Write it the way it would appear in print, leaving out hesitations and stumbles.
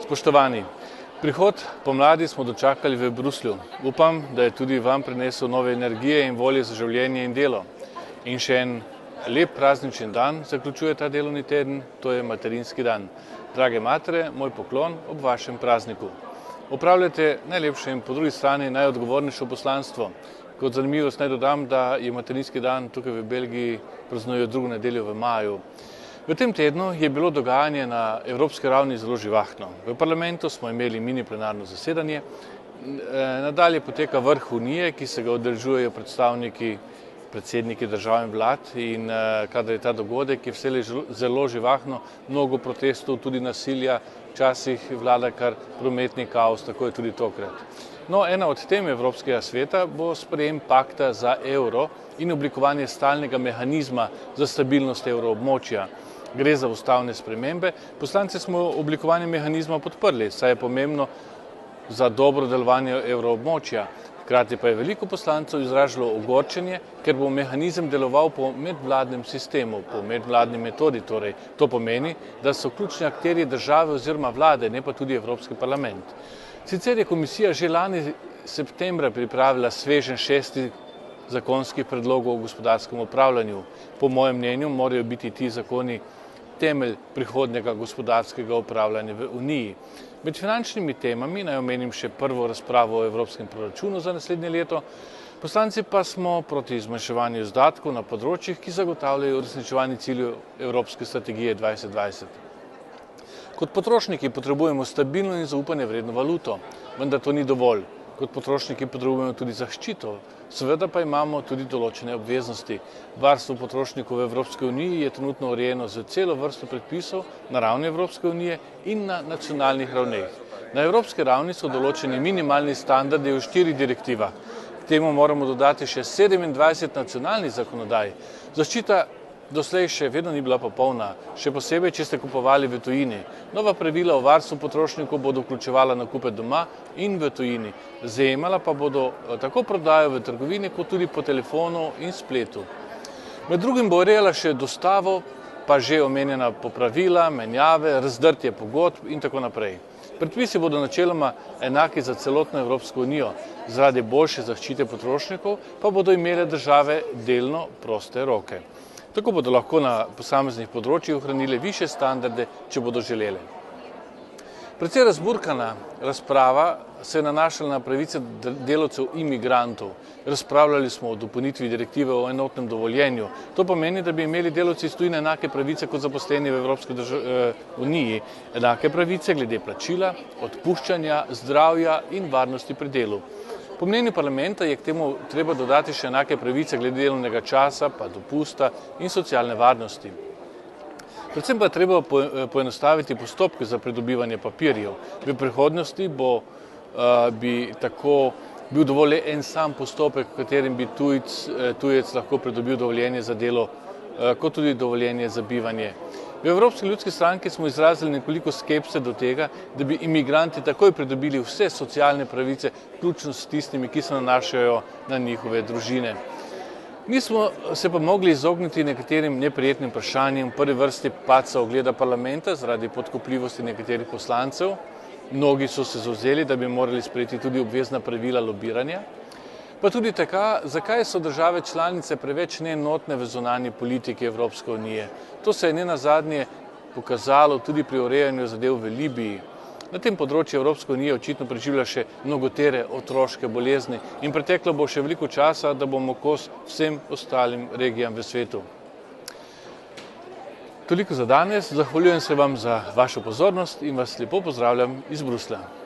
Spoštovani, prihod pomladi smo dočakali v Bruslju. Upam, da je tudi vam prinesel nove energije in volje za življenje in delo. In še en lep prazničen dan zaključuje ta delovni teden, to je materinski dan. Drage matere, moj poklon ob vašem prazniku. Opravljate najlepše in po drugi strani najodgovornejše poslanstvo. Kot zanimivost naj dodam, da je materinski dan tukaj v Belgiji praznujejo drugo nedeljo v maju. V tem tednu je bilo dogajanje na evropski ravni zelo živahno. V parlamentu smo imeli mini plenarno zasedanje, nadalje poteka vrh Unije, ki se ga udeležujejo predsedniki držav in vlad, in kadar je ta dogodek, je vselej zelo živahno, mnogo protestov, tudi nasilja, včasih vlada kar prometni kaos, tako je tudi tokrat. No, ena od tem Evropskega sveta bo sprejem pakta za evro in oblikovanje stalnega mehanizma za stabilnost evroobmočja. Gre za ustavne spremembe. Poslanci smo oblikovanje mehanizma podprli, saj je pomembno za dobro delovanje evroobmočja. Hkrati pa je veliko poslancev izražalo ogorčenje, ker bo mehanizem deloval po medvladnem sistemu, po medvladni metodi torej. To pomeni, da so ključni akterji države oziroma vlade, ne pa tudi Evropski parlament. Sicer je komisija že lani septembra pripravila sveženj 6 zakonskih predlogov o gospodarskem upravljanju. Po mojem mnenju morajo biti ti zakoni temelj prihodnjega gospodarskega upravljanja v Uniji. Med finančnimi temami naj omenim še prvo razpravo o evropskem proračunu za naslednje leto. Poslanci pa smo proti zmanjševanju izdatkov na področjih, ki zagotavljajo uresničevanje ciljev Evropske strategije 2020. Kot potrošniki potrebujemo stabilno in zaupanje vredno valuto, vendar to ni dovolj. Kot potrošniki potrebujemo tudi zaščito, seveda pa imamo tudi določene obveznosti. Varstvo potrošnikov v Evropski uniji je trenutno urejeno z celo vrsto predpisov na ravni Evropske unije in na nacionalnih ravneh. Na evropski ravni so določeni minimalni standardi v 4 direktivah. K temu moramo dodati še 27 nacionalnih zakonodaj. Zaščita doslej še vedno ni bila popolna, še posebej, če ste kupovali v tujini. Nova pravila o varstvu potrošnikov bodo vključevala nakupe doma in v tujini. Zajemala pa bodo tako prodajo v trgovini, kot tudi po telefonu in spletu. Med drugim bo urejala še dostavo, pa že omenjena popravila, menjave, razdrtje pogodb in tako naprej. Predpisi bodo načeloma enaki za celotno Evropsko unijo, zaradi boljše zaščite potrošnikov pa bodo imele države delno proste roke. Tako bodo lahko na posameznih področjih ohranile višje standarde, če bodo želele. Precej razburkana razprava se je nanašala na pravice delavcev imigrantov. Razpravljali smo o dopolnitvi direktive o enotnem dovoljenju. To pomeni, da bi imeli delavci iz tujine enake pravice kot zaposleni v Evropski uniji. Enake pravice glede plačila, odpuščanja, zdravja in varnosti pri delu. Po mnenju parlamenta je k temu treba dodati še enake pravice glede delovnega časa, pa dopusta in socialne varnosti. Predvsem pa je treba poenostaviti postopke za pridobivanje papirjev. V prihodnosti bi tako bil dovolj en sam postopek, v katerem bi tujec lahko pridobil dovoljenje za delo, kot tudi dovoljenje za bivanje. V Evropski ljudski stranki smo izrazili nekoliko skepse do tega, da bi imigranti takoj pridobili vse socialne pravice, vključno s tistimi, ki se nanašajo na njihove družine. Nismo se pa mogli izogniti nekaterim neprijetnim vprašanjem, v prvi vrsti padca ugleda parlamenta zaradi podkupljivosti nekaterih poslancev. Mnogi so se zavzeli, da bi morali sprejeti tudi obvezna pravila lobiranja. Pa tudi tako, zakaj so države članice preveč neenotne v zunanji politiki Evropske unije. To se je nenazadnje pokazalo tudi pri urejanju zadev v Libiji. Na tem področju Evropska unija očitno preživlja še mnogotere otroške bolezni in preteklo bo še veliko časa, da bomo kos vsem ostalim regijam v svetu. Toliko za danes, zahvaljujem se vam za vašo pozornost in vas lepo pozdravljam iz Bruslja.